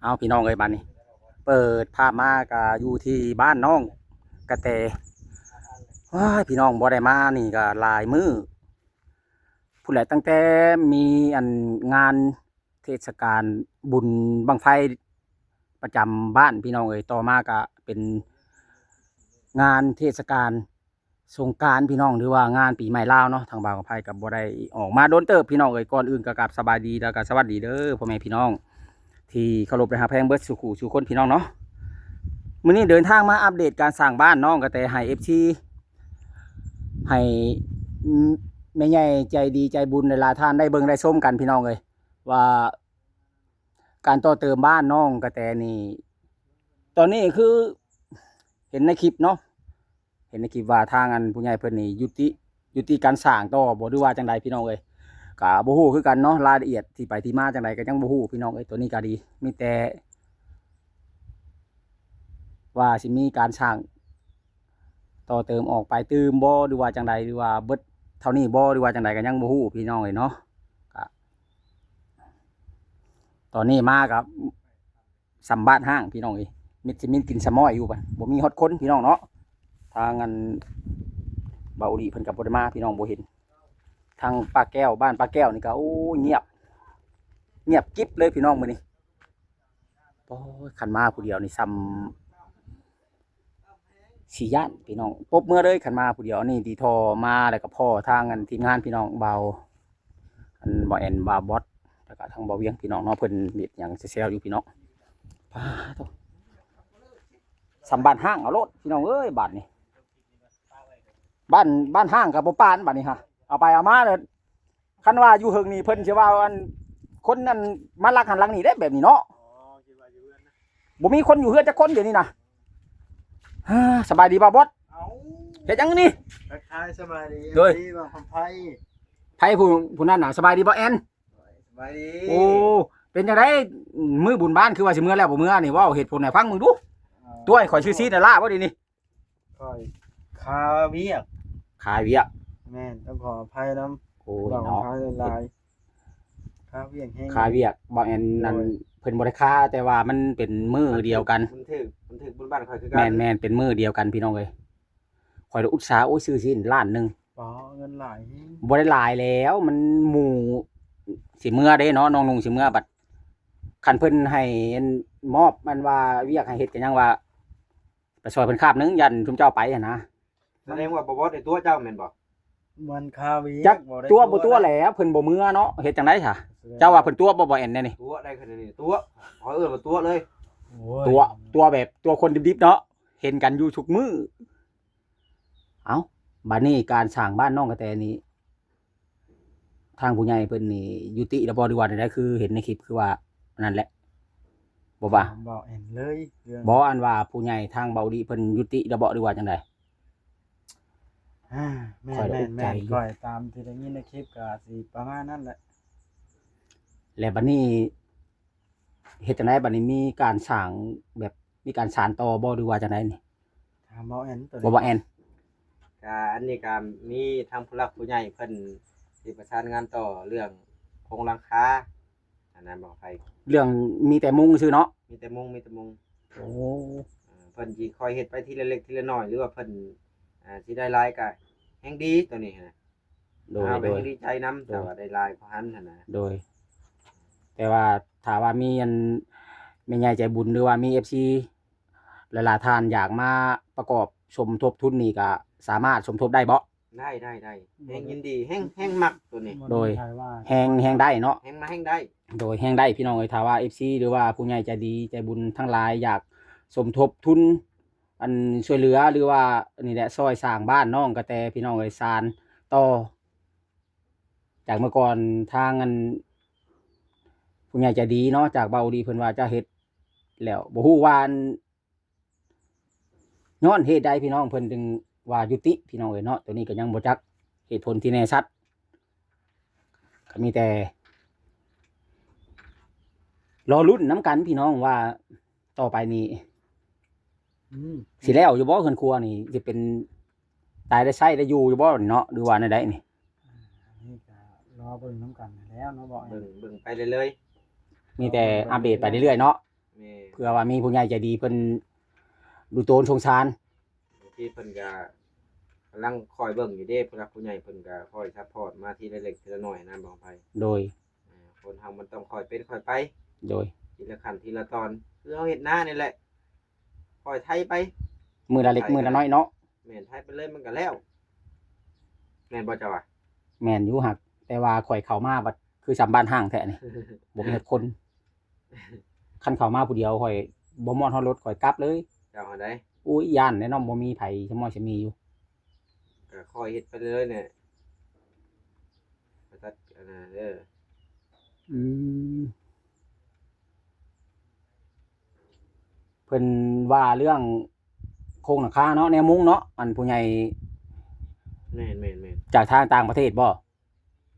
เอาพี่น้องเอ้ยบัดนี้เปิดภาพมาก็อยู่ที่บ้านน้องกระแตว้ายพี่น้องบ่ได้มานี่ก็หลายมื้อผู้ใดตั้งแต่มีอันงานเทศกาลบุญบั้งไฟประจำบ้านพี่น้องเอ้ยต่อมาก็เป็นงานเทศกาลสงกรานต์พี่น้องหรือว่างานปีใหม่ลาวเนาะทางบ่าวกับไผก็บ่ได้ออกมาโดนเติบพี่น้องเอ้ยก่อนอื่นก็กราบสบายดีแล้วก็สวัสดีเด้อพ่อแม่พี่น้องที่เคารพและฮักแพงเบิดสุขุสู่คนพี่น้องเนาะมื้อนี้เดินทางมาอัปเดตการสร้างบ้านน้องก็แต่ให้ FC ให้แม่ใหญ่ใจดีใจบุญในลาท่านได้เบิ่งได้ชมกันพี่น้องเอ้ยว่าการต่อเติมบ้านน้องกระแตนี่ตอนนี้คือเห็นในคลิปเนาะเห็นในคลิปว่าทางอันผู้ใหญ่เพิ่นนี่ยุติการสร้างต่อบ่หรือว่าจังใดพี่น้องเอ้ยก็บ่ฮู้คือกันเนาะรายละเอียดที่ไปที่มาจังใดก็ยังบ่ฮู้พี่น้องเอ้ยตัวนี้ก็ดีมีแต่ว่าสิมีการสร้างต่อเติมออกไปตืมบ่หรือว่าจังใดหรือว่าเบิดเท่านี้บ่หรือว่าจังใดก็ยังบ่ฮู้พี่น้องเอ้ยเนาะก็ตอนนี้มากับสัมบ้านห้างพี่น้องเอ้ยมิดสิมินกินสะม้อยอยู่ป่ะบ่มีฮอดคนพี่น้องเนาะทางอันเบาดีเพิ่นกับบ่ได้มาพี่น้องบ่เห็นทางป้าแก้วบ้านป้าแก้วนี่ก็โอ้เงียบกิ๊บเลยพี่น้องมื้อนี้โอ้ยคันมาผู้เดียวนี่ซ้ำสี่ย่านพี่น้องปบเมื่อเลยขันมาผู้เดียวนี่ดีทอมาแล้วก็พ่อทางอันทีมงานพี่น้องเบาอันบ่แอนบาบอสแล้วก็ทางเบาเวียงพี่น้องเนาะเพิ่นเด็ดอย่างเซลอยู่พี่น้องป้าโตสัมบ้านห้างเอาโลดพี่น้องเอ้ยบ้านนี่บ้านห้างกับบ่ปานบ้านนี้ฮะเอาไปเอามาเลยคันว่าอยู่เฮิงนี่เพิ่นสิว่าอันคนนั้นมาลักหันหลังนี่ได้แบบนี้เนาะบ่มีคนอยู่เฮือนจักคนเดี๋ยวนี้นะสบายดีบ่บอสเฮ็ดจังนี่ทักทายสบายดี โดย ดีบ่คำไพ่ ไผผู้นั้นน่ะสบายดีบ่แอน สบายดี โอ้เป็นจังไดมื้อบุญบ้านคือว่าสิมื้อแล้วบ่มื้อนี่เว้าเหตุผลให้ฟังมึงดูตัวให้ข่อยชื่อซีดล่ะบ่ดีนี่ ค่อยคาเวียก ขายเวียก แม่นต้องขออภัยน้ โอ้ ำ ย บอก เนาะ อภัยหลายคาเวียกแห้ง ขายเวียกบ่แอนนั่นเพิ่นบ่ได้ค่าแต่ว่ามันเป็นมื้อเดียวกัน มันถึกบุญบ้านค่อยคือกั แม่นเป็นมื้อเดียวกันพี่น้องเอ้ยข่อยได้อุตสาห์โอ้ยซื้อซีนล้านหนึง ป๋อเงินหลายแห้ง บ่ได้หลายแล้วมันหมู่สิมื้อเด้เนาะน้องนุ่งสิมื้อบัดคันเพิ่นให้มอบมันว่าเวียกให้เฮ็ดก็ยังว่าไปซอยเพิ่นคาบหนึงยันชุมเจ้าไปหั่นนะ แสดงว่าบ่บ่ได้ตัวเจ้าแม่นบ่ มันคาเวีย จัก บ่ได้ ตัวบ่ตัวแหล้วเพิ่นบ่มื้อเนาะเฮ็ดจังได๋ซะเจ้าว่าเพิ่นตัวบ่แอนแน่นี่ ตัวได้ขนาดนี้ตัวขอเอิ้นว่าตัวเลย โอ้ย ตัวแบบตัวคนดิบๆเนาะเห็นกันอยู่ทุกมื้อเอ้าบัดนี้การสร้างบ้านน้องกระแตนี้ทางผู้ใหญ่เพิ่นนี่ยุติแล้วบ่ดีว่าได้คือเห็นในคลิปคือว่านั่นแหละบ่ว่า บอกเห็นเลยเรื่อง บ่อันว่าผู้ใหญ่ทางเบาดีเพิ่นยุติแล้วบ่ดีว่าจังได๋ แม่ ค่อยได้ แม่ อุกใจ แม่ อยู่ ก่อยตามที่ได้ยินในคลิปก็สิประมาณนั้นแหละ และบัดนี้เฮ็ดจังไดบัดนี้มีการสร้างแบบมีการสานต่อบ่ดีว่าจังไดนี่ ถามบอกเห็นตัว บ่แอน ก็อันนี้ก็มีทางผู้หลักผู้ใหญ่เพิ่นสิประสานงานต่อเรื่องโครงหลังคาอันนั้นบ่ใคร เรื่องมีแต่มุงซื่อเนาะ มีแต่มุง โอ้ เพิ่นสิคอยเฮ็ดไปทีละเล็กทีละน้อยหรือว่าเพิ่นสิได้หลายก็แฮงดีตัวนี้นะ โดย เอาไป โดย แฮงดีใจนํแต่ว่าได้หลายเพราะหันหั่นน่ะ โดย แต่ว่าถ้าว่ามีอันแม่ใหญ่ใจบุญหรือว่ามี FC หลายๆท่านอยากมาประกอบสมทบทุนนี่ก็สามารถสมทบได้บ่ ได้แฮงยินดีแฮงมักตัวนี้ โดย ใครว่า แฮงได้เนาะ แฮงมาแฮงได้ โดยแฮงได้พี่น้องเอ้ยถ้าว่า FC หรือว่าผู้ใหญ่ใจดีใจบุญทั้งหลายอยากสมทบทุนอันช่วยเหลือหรือว่านี่แหละซอยสร้างบ้านน้องกระแตพี่น้องเอ้ยสานต่อจากเมื่อก่อนทางอันผู้ใหญ่ใจดีเนาะจากเบาดีเพิ่นว่าจะเฮ็ดแล้วบ่ฮู้ว่าอันย้อนเหตุใดพี่น้องเพิ่นจึงว่ายุติพี่น้องเอ้ยเนาะตัวนี้ก็ยังบ่จักเหตุผลที่แน่ชัดก็มีแต่รอลุ้นน้ำกันพี่น้องว่าต่อไปนี้ อืม สิแล้วอยู่บ่เฮือนครัวนี่สิเป็นตายได้ใช้ได้อยู่อยู่บ่เนาะหรือว่าในใดนี่ นี่ก็รอเบิ่งน้ำกันแล้วเนาะบอกเห็น เบิ่งไปเรื่อย มีแต่อัปเดตไปเรื่อยๆเนาะ ๆ แม่ เพื่อว่ามีผู้ใหญ่ใจดีเพิ่นดูโตนสงสาร บางทีเพิ่นก็กำลังคอยเบิ่งอยู่เด้ผู้หลักผู้ใหญ่เพิ่นก็คอยซัพพอร์ตมาทีละเล็กทีละน้อยนะบ่าวไผ โดย คนเฮามันต้องคอยเป็นคอยไป โดย ทีละขั้นทีละตอนคือเฮาเฮ็ดหน้านี่แหละคอยไถไป มือละเล็กมือละน้อยเนาะ แม่นไถไปเลยมันก็แล้วแม่นบ่เจ้าว่ะ แม่นอยู่หัก แต่ว่าข่อยเข้ามาบัดคือสำบ้านห้างแท้นี่ บ่มีคนคันเข้ามาผู้เดียวข่อยบ่มอนฮอดรถข่อยกลับเลย เจ้าหาได้ อุ้ยย่านแน่นอนบ่มีไผชะม้อยชะมีอยู่ ก็คอยเฮ็ดไปเรื่อยๆเนี่ยตัดอันนั้นเด้อ อืมเพิ่นว่าเรื่องโครงหลังคาเนาะแนวมุ้งเนาะอันผู้ใหญ่ แม่นแม่นแม่น จากทางต่างประเทศบ่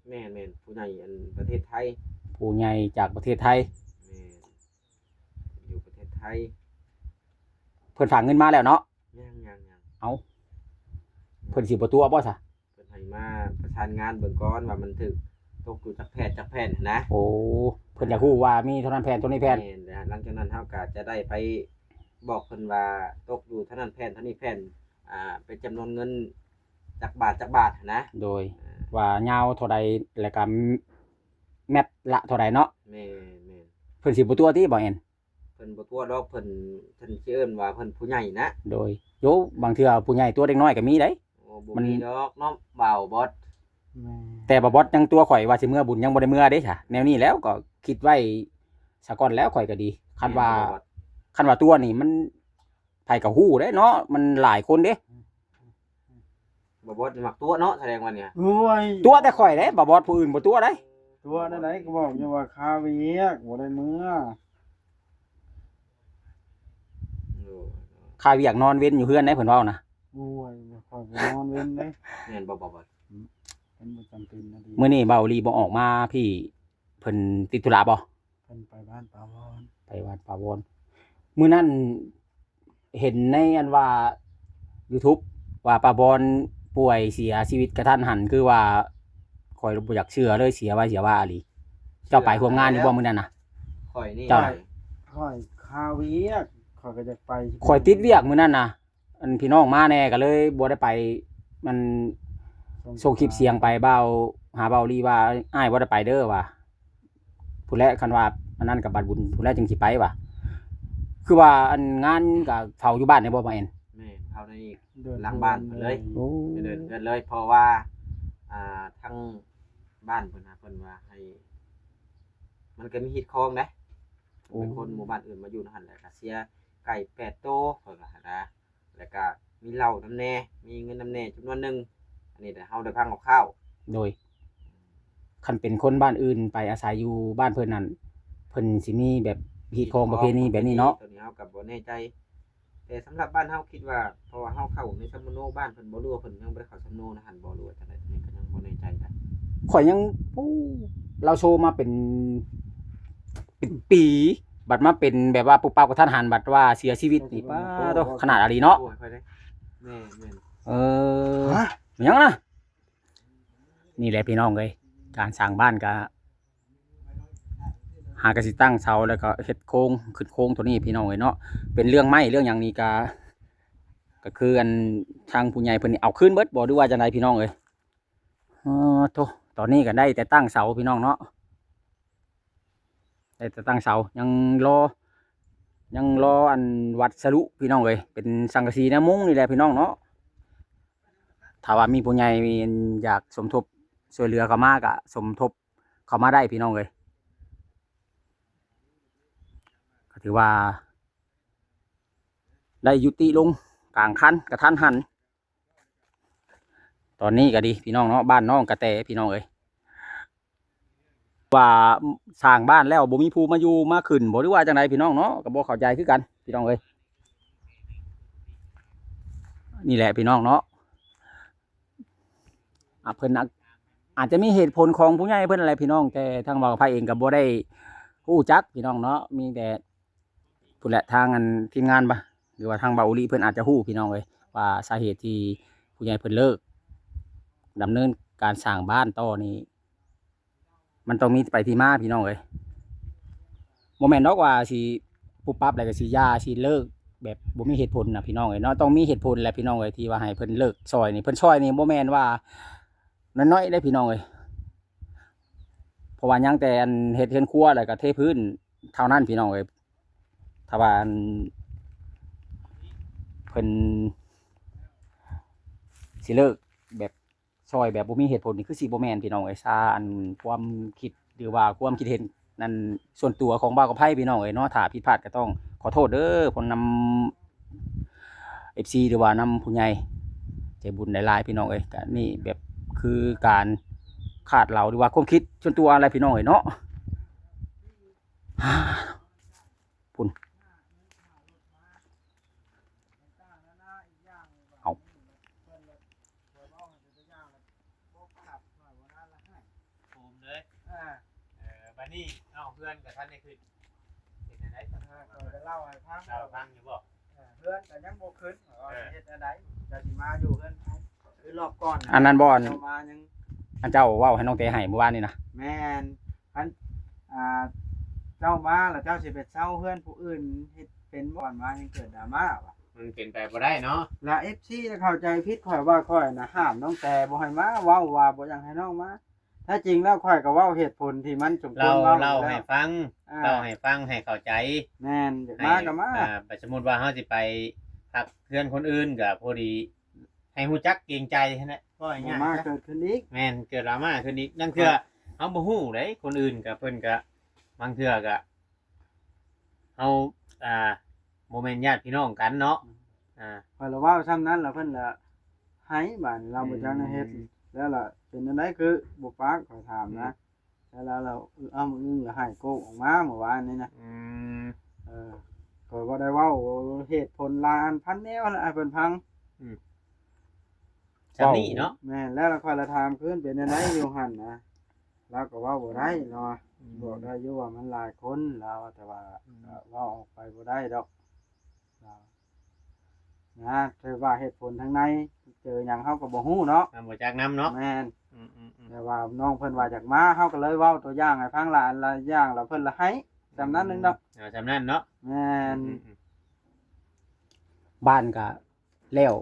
แม่นแม่นผู้ใหญ่อันประเทศไทย ผู้ใหญ่จากประเทศไทย แม่นอยู่ประเทศไทย เพิ่นฝากเงินมาแล้วเนาะ ยัง เพิ่นสิบ่ตัวบ่ซะ เพิ่นให้มาประสานงานเบิ่งก่อนว่ามันถึกตกอยู่จักแผ่นนะ โอ้เพิ่นอยากฮู้ว่ามีเท่านั้นแผ่นเท่านี้แผ่น แม่นแล้วหลังจากนั้นเฮาก็จะได้ไปบอกเพิ่นว่าตกอยู่เท่านั้นแผ่นเท่านี้แผ่นเป็นจำนวนเงินจักบาทนะ โดยว่ายาวเท่าใดแล้วก็แมตรละเท่าใดเนาะ แม่น เพิ่นสิบ่ตัวติบ่แอน เพิ่นบ่ตัวดอกเพิ่นสิเอิ้นว่าเพิ่นผู้ใหญ่นะ โดยโยบางเทื่อผู้ใหญ่ตัวเด็กน้อยก็มีได้ โอ้บ่ มัน มีดอกเนาะเบาบอส แม่ แต่บ่บอสยังตัวข่อยว่าสิเมื่อบุญยังบ่ได้เมื่อเด้ค่ะแนวนี้แล้วก็คิดไว้ซะก่อนแล้วข่อยก็ดีคันว่าตัวนี่มันไผก็ฮู้เด้เนาะมันหลายคนเด้ บ่บอสมักตัวเนาะแสดงว่าเนี่ย โอ้ย ตัวแต่ข่อยเด้บ่บอสผู้อื่นบ่ตัวได้ ตัวนั่นไหนก็บอกอยู่ว่าคาเวียกบ่ได้เมื่อ โอ้ ค่าเวียกนอนเว้นอยู่เฮือนได้เพิ่นเว้านะ โอ้ยบ่ค่อยไปนอนเว้นเลย แม่นบ่บอส เป็นบ่จำเป็นนะดี มื้อนี้เบาลีบ่ออกมาพี่เพิ่นติดธุระบ่ เพิ่นไปบ้านปาวอน ไปวัดป่าวอนมื้อนั้นเห็นในอันว่า YouTube ว่าป้าบอนป่วยเสียชีวิตกระทันหันคือว่าข่อยบ่อยากเชื่อเลยเสียว่าอีหลีเจ้าไปร่วมงานอยู่บ่มื้อนั้นน่ะ ข่อยนี่ เจ้าน่ะ ค่อยคาเวียกค่อยก็จะไป ข่อยติดเวียกมื้อนั้นน่ะอันพี่น้องมาแน่ก็เลยบ่ได้ไปมันส่งคลิปเสียงไปเบาหาเบาลีว่าอ้ายบ่ได้ไปเด้อว่ะผู้แลคันว่าอันนั้นกับบัตรบุญผู้แลจึงสิไปว่ะคือว่าอันงานก็เฝ้าอยู่บ้านได้บ่มาแม่น แม่นเข้าในอีก เดิน หลังบ้านเพิ่นเลย โอ้ ไปเดินกันเลยเพราะว่าทั้งบ้านเพิ่นหาเพิ่นว่าให้ มันก็มีฮิตคองนะเป็นคนหมู่บ้านอื่นมาอยู่หั่นแหละก็เสียไก่8โตวเพิ่นก็นะแล้วก็มีเหล้าน้ำแน่มีเงินน้ำแน่จำนวนหนึงอันนี้แต่เฮาได้พังกับข้าว โดยคันเป็นคนบ้านอื่นไปอาศัยอยู่บ้านเพิ่นนั่นเพิ่นสิมีแบบฮีตของประเพณีแบบนี้เนาะ ตัวนี้เฮาก็บ่แน่ใจ แต่สำหรับบ้านเฮาคิดว่าเพราะว่าเฮาเข้าในซัมโมโนบ้านเพิ่นบ่รู้ว่าเพิ่นยังบ่ได้เข้าซัมโนนะหั่นบ่รู้ว่าจังได๋นี่ก็ยังบ่แน่ใจนะ ข่อยยังเราโชว์มาเป็นปีบัดมาเป็นแบบว่าปุ๊บปั๊บกับท่านหันบัดว่าเสียชีวิตนี่ป้าโตขนาดอะไรเนาะ โอ้ยค่อยได้แม่น เออมันยังนะนี่แหละพี่น้องเอ้ยการสร้างบ้านก็หากสิตั้งเสาแล้วก็เฮ็ดโค้งขึ้นโค้งตัวนี้พี่น้องเอ้ยเนาะเป็นเรื่องไม้เรื่องอย่างนี้ก็คืออันทางผู้ใหญ่เพิ่นนี่เอาคืนเบิดบ่หรือว่าจังไดพี่น้องเอ้ยโตตอนนี้ก็ได้แต่ตั้งเสาพี่น้องเนาะได้แต่ตั้งเสายังรออันวัดสรุพี่น้องเอ้ยเป็นสังกะสีแนวมุ้งนี่แหละพี่น้องเนาะถ้าว่ามีผู้ใหญ่อยากสมทบช่วยเหลือเข้ามาก็สมทบเข้ามาได้พี่น้องเอ้ยก็ถือว่าได้ยุติลงกลางคันกระทันหันตอนนี้ก็ดีพี่น้องเนาะบ้านน้องกระแตพี่น้องเอ้ยว่าสร้างบ้านแล้วบ่มีผู้มาอยู่มาขึ้นบ่หรือว่าจังไดพี่น้องเนาะก็บ่เข้าใจคือกันพี่น้องเอ้ยนี่แหละพี่น้องเนาะเพิ่นอาจจะมีเหตุผลของผู้ใหญ่เพิ่นอะไรพี่น้องแต่ทางบ่าวกับไผเองก็บ่ได้ฮู้จักพี่น้องเนาะมีแต่ผู้แหละทางอันทีมงานบ่หรือว่าทางบ่าวอุลิเพิ่นอาจจะฮู้พี่น้องเอ้ยว่าสาเหตุที่ผู้ใหญ่เพิ่นเลิกดำเนินการสร้างบ้านต่อนี่มันต้องมีไปที่มาพี่น้องเอ้ยบ่แม่นดอกว่าสิ ปุ๊บปั๊บแล้วก็สิหย่าสิเลิกแบบบ่มีเหตุผลน่ะพี่น้องเอ้ยเนาะต้องมีเหตุผลแหละพี่น้องเอ้ยที่ว่าให้เพิ่นเลิกซอยนี่เพิ่นซอยนี่บ่แม่นว่าน้อยๆได้พี่น้องเอ้ยเพราะว่ายังแต่อันเฮ็ดเรือนครัวแล้วก็เทพื้นเท่านั้นพี่น้องเอ้ยถ้าว่าอันเพิ่นสิเลิกแบบซอยแบบบ่มีเหตุผลนี่คือสิบ่แม่นพี่น้องเอ้ยซาอันความคิดหรือว่าความคิดเห็นนั่นส่วนตัวของบ่าวกับไผพี่น้องเอ้ยเนาะถ้าผิดพลาดก็ต้องขอโทษเด้อผมนำ FC หรือว่านำผู้ใหญ่ใจบุญหลายๆพี่น้องเอ้ยก็นี่แบบคือการคาดเราหรือว่าความคิดส่วนตัวอะไรพี่น้องเอ้ยเนาะพุ่นเอา ภูมิเลยบัดนี้เอ้าเพื่อนกับท่านนี่คือเฮ็ดจังได๋ จะเล่าให้ฟัง เราฟังอยู่บ่ เพื่อนก็ยังบ่ขึ้นว่าเฮ็ดอะไรจะสิมาอยู่เพื่อนคือรอบก่อน อันนั้นบ่อน เจ้ามายัง อันเจ้าเว้าให้น้องเตให้เมื่อวานนี่นะ แม่นอันเจ้ามาแล้วเจ้าสิไปเช่าเพื่อนผู้อื่นเฮ็ดเป็นบ่อนมายังเกิดดราม่าว่ะ มันเป็นไปบ่ได้เนาะ แล้ว FC เข้าใจผิดข่อยว่าข่อยน่ะห้ามน้องแต่บ่ให้มาเว้าว่าบ่อยากให้น้องมาถ้าจริงแล้วข่อยก็เว้าเหตุผลที่มันสมคว เรา รเว้า เล่า อยู่ ให้ แล้ว ฟัง อ่า เล่าให้ฟังให้เข้าใจ แม่นอยากมาก็มา สมมุติว่าเฮาสิไปพักเพื่อนคนอื่นก็พอดีให้ฮู้จักเกรงใจแค่นั้นก็ บ่ ง่าย มา ๆ เกิดขึ้นอีก แม่นเกิดดราม่าขึ้นอีกนั่นคือเฮาบ่ฮู้เด้คนอื่นก็เพิ่นก็บางเทื่อก็เฮาบ่แม่นญาติพี่น้องกันเนาะข่อยละเว้าซ้ำนั้นแล้วเพิ่นละให้บาดนี้เราบ่จักได้เฮ็ดแล้วล่ะเป็นจังไดคือบ่ปากข่อยถามนะแล้วเราเอามื้อนึงแล้วให้โกกออกมาเมื่อวานนี้นะ ข่อยบ่ได้เว้าเหตุผลลานพันแนวแล้วให้เพิ่นพัง จำนี้เนาะ แม่นแล้วข่อยละถามคืนเป็นจังไดอยู่หั่นนะเราก็เว้าบ่ได้เนาะบอกได้อยู่ว่ามันหลายคนแล้วแต่ว่าเว้าออกไปบ่ได้ดอกนะถือว่าเหตุผลทางในเจอหยังเฮาก็บ่ฮู้เนาะ บ่จักนํเนาะ แม่นแต่ว่าน้องเพิ่นว่าจากมาเฮาก็เลยเว้าตัวอย่างให้ฟังละอันละอย่างแล้วเพิ่นละให้จำนั้นนึงดอก จำนั้นเนาะ แม่น บ้านก็แล้ว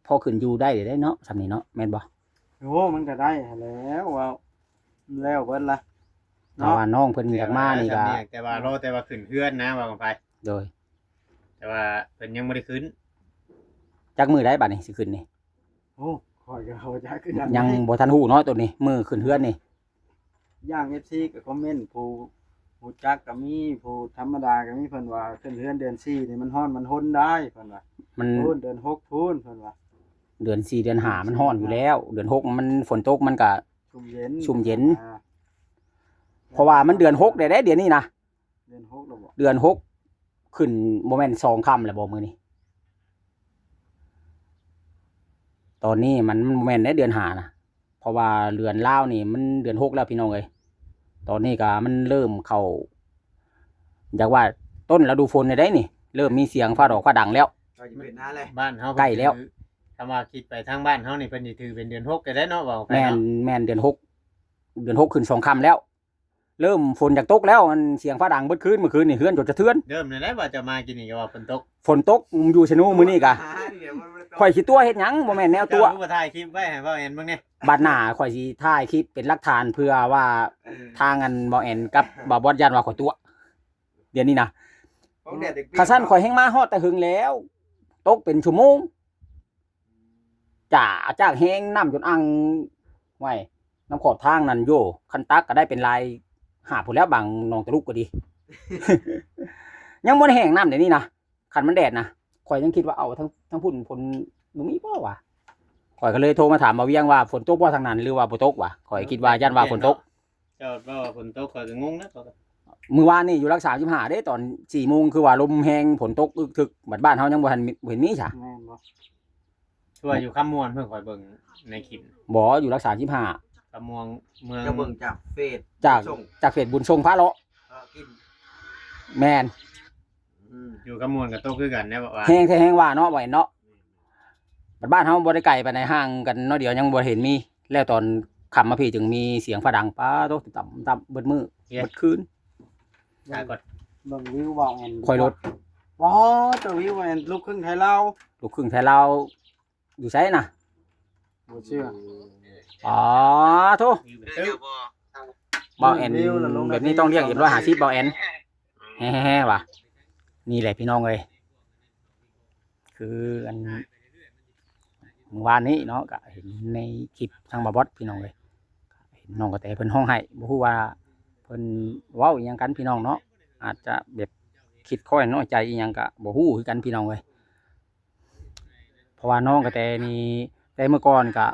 พอขึ้นอยู่ได้ได้เนาะสำนี้เนาะแม่นบ่ โอ้มันก็ได้แล้วว่าแล้วเบิดละ แต่ว่าน้องเพิ่นอยากมานี่ก็ แต่ว่ารอแต่ว่าขึ้นเพื่อนนะว่ากันไป โดย แต่ว่าเพิ่นยังบ่ได้ขึ้น จักมือได้บัดนี้สิขึ้นนี่ โอ้ข่อยก็เขาจะคือกัน ยังบ่ทันฮู้เนาะตัวนี้มือขึ้นเฮือนนี่ ย่าง FC ก็คอมเมนต์ผู้จักก็มีผู้ธรรมดาก็มีเพิ่นว่าขึ้นเรือนเดือน4นี่มันร้อนมันทนได้เพิ่นว่า มัน พูนเดือน6พูนเพิ่นว่า เดือน4เดือน5มันร้อนอยู่แล้ว เดือน6มันฝนตกมันก็ ชุ่มเย็น ชุ่มเย็น อ่า เพราะว่ามันเดือน6ได้เดือนนี้นะ เดือน6แล้วบ่ เดือน6ขึ้นบ่แม่น2ค่ำแล้วบ่มื้อนี้ตอนนี้มันบ่แม่นได้เดือน5นะเพราะว่าเดือนลาวนี่มันเดือน6แล้วพี่น้องเอ้ยตอนนี้ก็มันเริ่มเข้าอยากว่าต้นฤดูฝนได้นี่เริ่มมีเสียงฟ้าร้องฟ้าดังแล้ว ก็จะเป็นหน้าเลย บ้านเฮา ใกล้แล้ว ถ้าว่าคิดไปทางบ้านเฮานี่เพิ่นสิถือเป็นเดือน6ก็ได้เนาะว่าไป แม่น เนาะ แม่นเดือน6ขึ้น2ค่ำแล้ว เริ่มฝนจากตกแล้วมันเสียงฟ้าดังเบิดคืนเมื่อคืนนี่เฮือนจดจะเทือน เดิมนี่แหละว่าจะมากินนี่ก็ว่าฝนตก ฝนตกอยู่ชะนูมื้อนี้กะข่อยสิตัวเฮ็ดหยังบ่แม่นแนวตัว เจ้ารู้ว่าถ่ายคลิปไว้ให้เว้าเห็นเบิ่งนี่ บัดหน้าข่อยสิถ่ายคลิปเป็นหลักฐานเพื่อว่าทางอันบ่แอนกับบ่บอดยันว่าข่อยตัว เดี๋ยวนี้นะข้าซั่นข่อยแฮงมาฮอดแต่หึงแล้ว ตกเป็นชั่วโมงจ่าจากแฮงน้ำจนอังไว้น้ำขอบทางนั่นโยคันตักก็ได้เป็นลายหาพุ่นแล้วบางหนองตะลุกก็ดี ยังบ่ได้แห้งน้ำเดี๋ยวนี้นะคันมันแดดนะข่อยยังคิดว่าเอาทั้งพุ่นฝนบ่มีบ่วะข่อยก็เลยโทรมาถามบ่าวเวียงว่าฝนตกบ่ทางนั้นหรือว่าบ่ตกวะข่อยคิดว่ายันว่าฝนตก เจ้าว่าฝนตกก็งงนะก็ มื้อวานนี่อยู่รักษา35เด้ตอน4 โมงคือว่าลมแรงฝนตกอึกทึกบัดบ้านเฮายังบ่ทันเห็นมีซะ แม่นบ่ ชั่วอยู่คำมวนเพิ่นข่อยเบิ่งในคลิป บ่อยู่รักษาคำมวงเมือง จะเบิ่งจากเฟซ 25จาก ส่ง จากเฟซบุญทรงพระเลาะ กิน แม่น อยู่คำมวนกับตกคือกันนะว่า แห้งแท้แห้งว่าเนาะบ่เห็นเนาะบัดบ้านเฮาบ่ได้ไกลปานใดห่างกันเนาะเดี๋ยวยังบ่เห็นมี แล้วตอนค่ำมาพี่จึงมีเสียงฟ้าดังป๊าโตต่ำเบิดมื้อเบิดคืน ถ้าก็ บ เบิ่งวิวบ่แอน ค่อยรถ บ่ตัววิวบ่แอนลูกครึ่งไทยลาว ลูกครึ่งไทยลาวอยู่ไสน่ะ บ่เชื่อ อ๋อโธ่บ่แอนแบบนี้ต้องเรียก750บ่แอนแฮ่ๆว่ะนี่แหละพี่น้องเอ้ยคืออันเมื่อวานนี้เนาะก็เห็นในคลิปทางบาบอสพี่น้องเอ้ยเห็นน้องกระแตเพิ่นห้องให้บ่ฮู้ว่าเพิ่นเว้าอีหยังกันพี่น้องเนาะอาจจะแบบคิดค่อยน้อยใจอีหยังก็บ่ฮู้คือกันพี่น้องเอ้ยเพราะว่าน้องกระแตนี่แต่เมื่อก่อนก็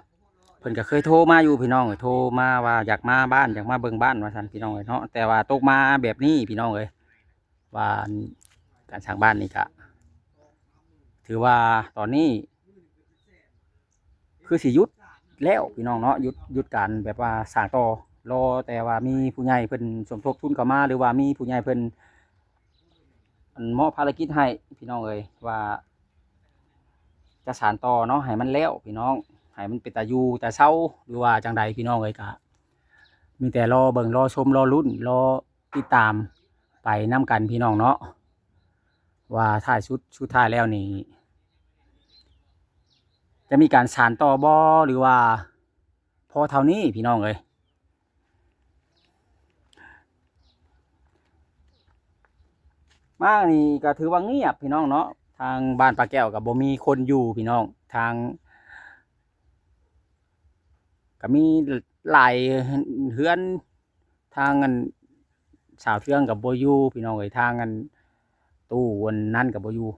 เพิ่นก็เคยโทรมาอยู่พี่น้องเอ้ยโทรมาว่าอยากมาบ้านอยากมาเบิ่งบ้านว่าซั่นพี่น้องเอ้ยเนาะแต่ว่าตกมาแบบนี้พี่น้องเอ้ยว่าการสร้างบ้านนี่ก็ถือว่าตอนนี้คือสิหยุดแล้วพี่น้องเนาะหยุดการแบบว่าสร้างต่อรอแต่ว่ามีผู้ใหญ่เพิ่นสมทบทุนเข้ามาหรือว่ามีผู้ใหญ่เพิ่นมอบภารกิจให้พี่น้องเอ้ยว่าจะสานต่อเนาะให้มันแล้วพี่น้องให้มันเป็นตาอยู่แต่เศร้าหรือว่าจังใดพี่น้องเอ้ยก็มีแต่รอเบิ่งรอชมรอลุ้นรอติดตามไปนํกันพี่น้องเนาะว่าท้ายสุดท้ายแล้วนี่จะมีการสานต่อบ่หรือว่าพอเท่านี้พี่น้องเอ้ยมากนี่ก็ถือว่าเงียบพี่น้องเนาะทางบ้านปลาแก้วกับบ่มีคนอยู่พี่น้องทางก็มีหลายเฮือนทางอันสาวเทืองกับบ่อยู่พี่น้องเอ้ยทางอันตู้วันนั้นกับบ่อยู่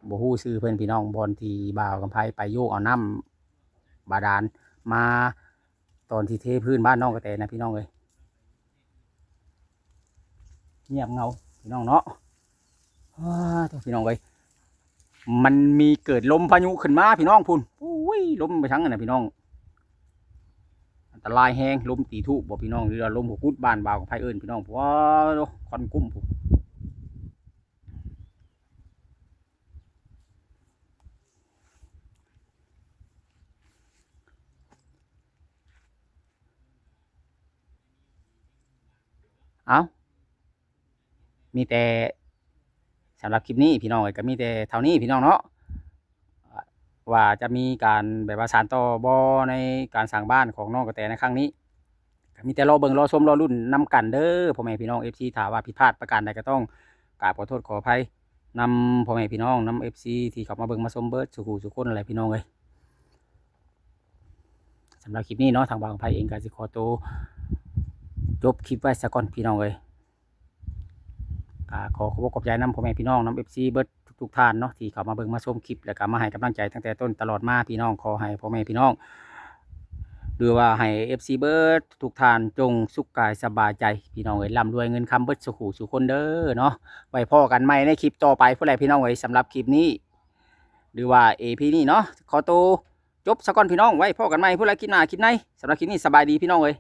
บ่ฮู้ชื่อเพิ่นพี่น้องบอนที่บ่าวกำไพไปโยกเอาน้ำบาดาลมาตอนที่เทพื้นบ้านน้องกระแตนะพี่น้องเอ้ยเงียบเงาพี่น้องเนาะพี่น้องเอ้ยมันมีเกิดลมพายุขึ้นมาพี่น้องพุ่นอุ้ยลมไปทั้งนั้นนะพี่น้องอันตรายแฮงลมตีทุบ่พี่น้องหรือว่าลมหัวกุดบ้านบ่าวกับไผเอิ้นพี่น้องว้าควันกุ้มพุ่นเอามีแต่สำหรับคลิปนี้พี่น้องเอ้ยก็มีแต่เท่านี้พี่น้องเนาะว่าจะมีการแบบว่าสานต่อบ่ในการสร้างบ้านของน้องกระแตในครั้งนี้ก็มีแต่รอเบิ่งรอชมรอรุ่นนำกันเด้อพ่อแม่พี่น้อง FC ถ้าว่าผิดพลาดประการใดก็ต้องกราบขอโทษขออภัยนำพ่อแม่พี่น้องนำ FC ที่เข้ามาเบิ่งมาชมเบิดสุขคนอะไรพี่น้องเอ้ยสำหรับคลิปนี้เนาะทางบางไผเองก็สิขอตัวจบคลิปไว้ซะก่อนพี่น้องเอ้ยขอขอบใจนำพ่อแม่พี่น้องนำ FC เบิดทุกท่านเนาะที่เข้ามาเบิ่งมาชมคลิปแล้วก็มาให้กำลังใจตั้งแต่ต้นตลอดมาพี่น้องขอให้พ่อแม่พี่น้องหรือว่าให้ FC เบิดทุกท่านจงสุขกายสบายใจพี่น้องเอ้ยร่ำรวยเงินคำเบิดสุขคนเด้อเนาะไว้พ่อกันใหม่ในคลิปต่อไปผู้ใดพี่น้องเอ้ยสำหรับคลิปนี้หรือว่า AP นี้เนาะขอตัวจบซะก่อนพี่น้องไว้พ่อกันใหม่ผู้ใดคลิปหน้าคลิปไหนสำหรับคลิปนี้สบายดีพี่น้องเอ้ย